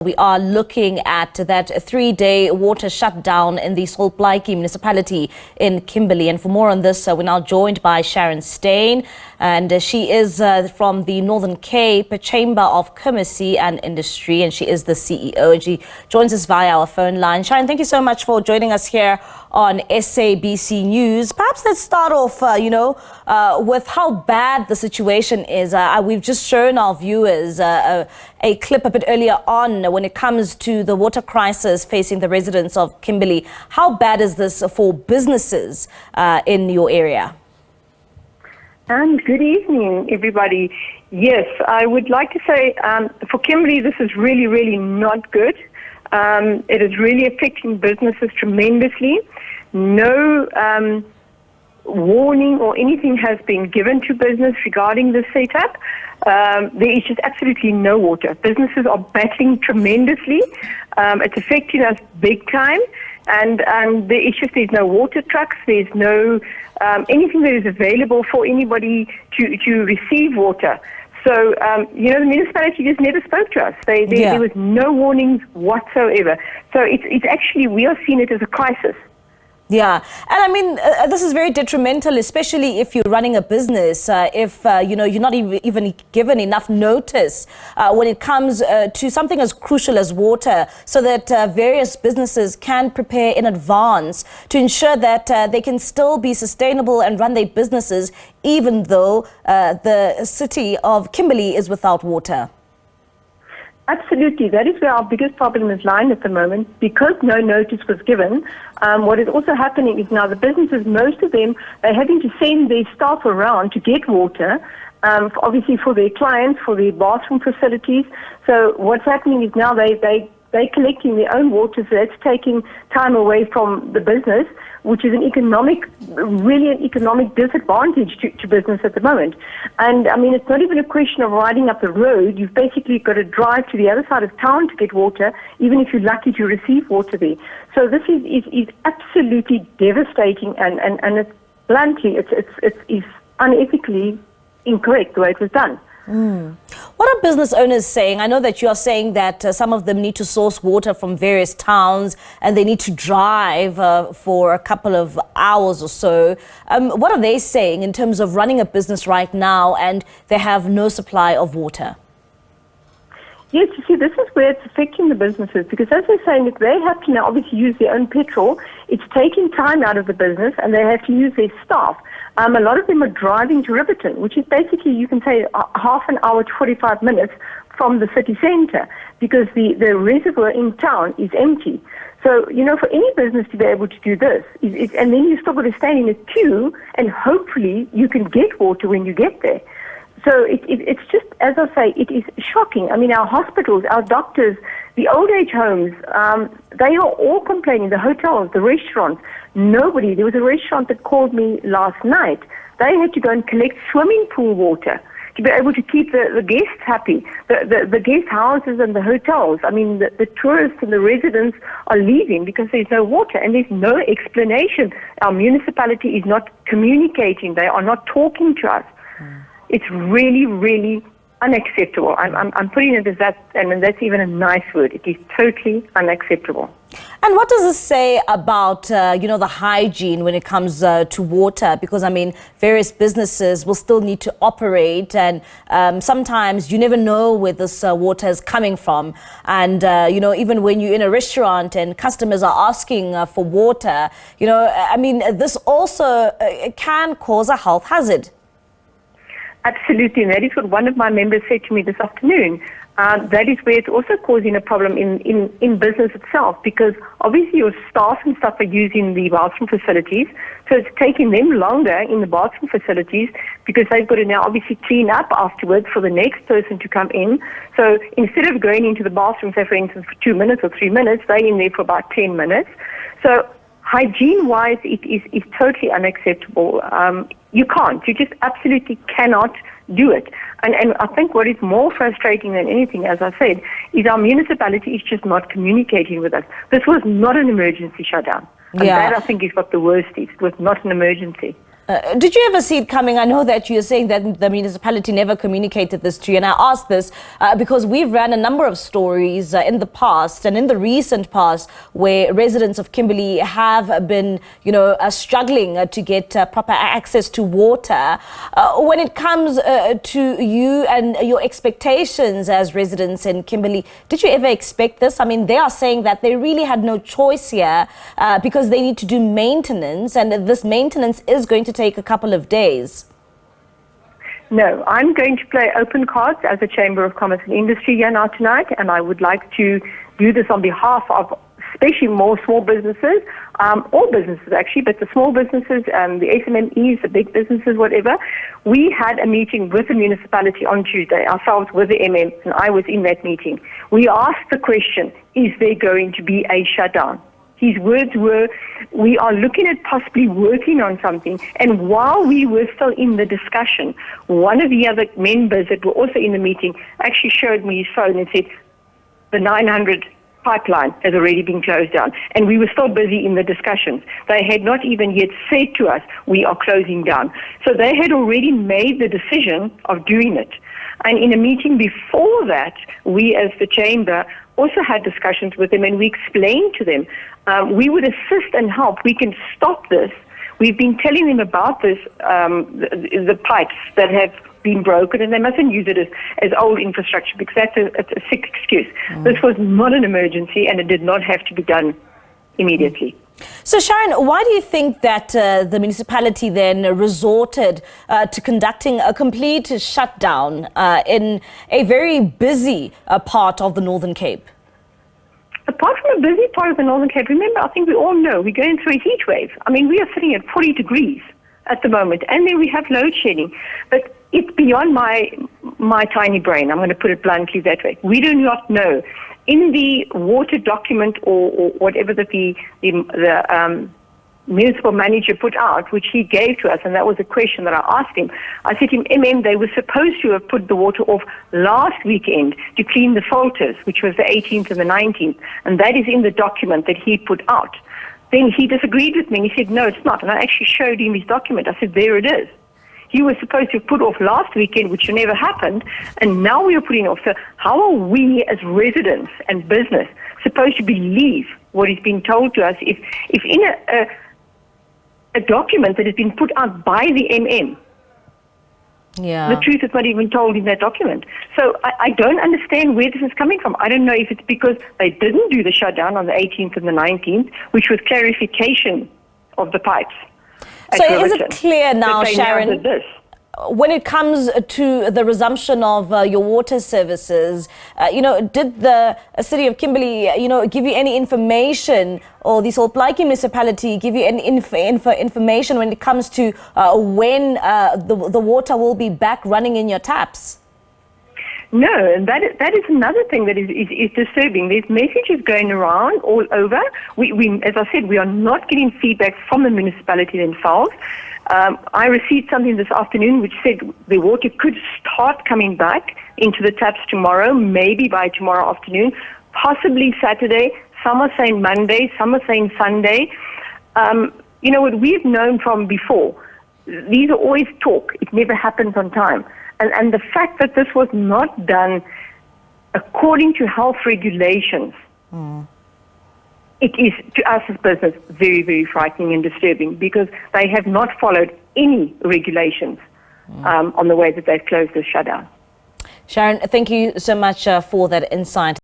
We are looking at that 3-day water shutdown in the Sol Plaatje Municipality in Kimberley. And for more on this, we're now joined by Sharon Steyn, and she is from the Northern Cape Chamber of Commerce and Industry, and she is the CEO, and she joins us via our phone line. Sharon, thank you so much for joining us here on SABC News. Perhaps let's start off, with how bad the situation is. We've just shown our viewers a clip a bit earlier on when it comes to the water crisis facing the residents of Kimberley. How bad is this for businesses in your area? And good evening, everybody. Yes, I would like to say for Kimberley, this is really, really not good. It is really affecting businesses tremendously. No warning or anything has been given to business regarding this setup. There is just absolutely no water. Businesses are battling tremendously. It's affecting us big time. And there's no water trucks. There's no anything that is available for anybody to receive water. So, the municipality just never spoke to us. There was no warnings whatsoever. So it's actually, we are seeing it as a crisis. Yeah, and I mean, this is very detrimental, especially if you're running a business, if, you're not even given enough notice when it comes to something as crucial as water, so that various businesses can prepare in advance to ensure that they can still be sustainable and run their businesses, even though the city of Kimberley is without water. Absolutely. That is where our biggest problem is lying at the moment, because no notice was given. What is also happening is now the businesses, most of them, are having to send their staff around to get water, obviously for their clients, for their bathroom facilities. So what's happening is now they're collecting their own water, so that's taking time away from the business, which is really an economic disadvantage to business at the moment. And I mean, it's not even a question of riding up the road. You've basically got to drive to the other side of town to get water, even if you're lucky to receive water there. So this is absolutely devastating, and it's bluntly, it's unethically incorrect the way it was done. What are business owners saying? I know that you are saying that some of them need to source water from various towns and they need to drive for a couple of hours or so. What are they saying in terms of running a business right now and they have no supply of water? Yes, you see, this is where it's affecting the businesses, because as they're saying, if they have to now obviously use their own petrol, it's taking time out of the business, and they have to use their staff. A lot of them are driving to Riverton, which is basically, you can say, half an hour to 45 minutes from the city centre, because the reservoir in town is empty. So, for any business to be able to do this, and then you still got to stand in a queue, and hopefully you can get water when you get there. So it's just, as I say, it is shocking. I mean, our hospitals, our doctors, the old age homes, they are all complaining, the hotels, the restaurants. Nobody, there was a restaurant that called me last night. They had to go and collect swimming pool water to be able to keep the guests happy, the guest houses and the hotels. I mean, the tourists and the residents are leaving because there's no water, and there's no explanation. Our municipality is not communicating. They are not talking to us. It's really, really unacceptable. I'm putting it as that, and that's even a nice word. It is totally unacceptable. And what does this say about, the hygiene when it comes to water? Because, I mean, various businesses will still need to operate, and sometimes you never know where this water is coming from. And, even when you're in a restaurant and customers are asking for water, this also can cause a health hazard. Absolutely, and that is what one of my members said to me this afternoon. That is where it's also causing a problem in business itself, because obviously your staff and stuff are using the bathroom facilities, so it's taking them longer in the bathroom facilities because they've got to now obviously clean up afterwards for the next person to come in. So instead of going into the bathroom, say for instance, for 2 minutes or 3 minutes, they're in there for about 10 minutes. So hygiene-wise, it is totally unacceptable. You just absolutely cannot do it. And I think what is more frustrating than anything, as I said, is our municipality is just not communicating with us. This was not an emergency shutdown. And that, I think, is what the worst is. It was not an emergency. Did you ever see it coming? I know that you're saying that the municipality never communicated this to you, and I ask this because we've ran a number of stories in the past and in the recent past where residents of Kimberley have been, struggling to get proper access to water. When it comes to you and your expectations as residents in Kimberley, did you ever expect this? I mean, they are saying that they really had no choice here because they need to do maintenance, and this maintenance is going to take a couple of days. No, I'm going to play open cards as a Chamber of Commerce and Industry here now tonight, and I would like to do this on behalf of especially more small businesses, all businesses actually, but the small businesses, the SMMEs, the big businesses, whatever. We had a meeting with the municipality on Tuesday, ourselves with the MM, and I was in that meeting. We asked the question, is there going to be a shutdown? His words were, we are looking at possibly working on something. And while we were still in the discussion, one of the other members that were also in the meeting actually showed me his phone and said, the 900 pipeline has already been closed down. And we were still busy in the discussions. They had not even yet said to us, we are closing down. So they had already made the decision of doing it. And in a meeting before that, we as the chamber also had discussions with them, and we explained to them, we would assist and help. We can stop this. We've been telling them about this, the pipes that have been broken, and they mustn't use it as old infrastructure because that's a sick excuse. This was not an emergency, and it did not have to be done immediately. So Sharon, why do you think that the municipality then resorted to conducting a complete shutdown in a very busy part of the Northern Cape? Apart from a busy part of the Northern Cape, remember, I think we all know we're going through a heat wave. I mean, we are sitting at 40 degrees at the moment, and then we have load shedding. But it's beyond my tiny brain. I'm going to put it bluntly that way. We do not know. In the water document or whatever the municipal manager put out, which he gave to us, and that was a question that I asked him. I said to him, they were supposed to have put the water off last weekend to clean the filters, which was the 18th and the 19th, and that is in the document that he put out. Then he disagreed with me, and he said, no, it's not, and I actually showed him his document. I said, there it is. He was supposed to have put off last weekend, which never happened, and now we are putting off. So how are we as residents and business supposed to believe what is being told to us if in a document that has been put out by the MM, the truth is not even told in that document? So I don't understand where this is coming from. I don't know if it's because they didn't do the shutdown on the 18th and the 19th, which was clarification of the pipes. So is it clear now, Sharon, when it comes to the resumption of your water services, did the city of Kimberley, give you any information, or the Sol Plaatje Municipality give you any information when it comes to when the water will be back running in your taps? No, and that is another thing that is disturbing. There's messages going around all over. We, as I said, we are not getting feedback from the municipality themselves. I received something this afternoon which said the water could start coming back into the taps tomorrow, maybe by tomorrow afternoon, possibly Saturday. Some are saying Monday, some are saying Sunday. What we've known from before, these are always talk. It never happens on time. And the fact that this was not done according to health regulations, it is, to us as business, very, very frightening and disturbing because they have not followed any regulations on the way that they've closed the shutdown. Sharon, thank you so much for that insight.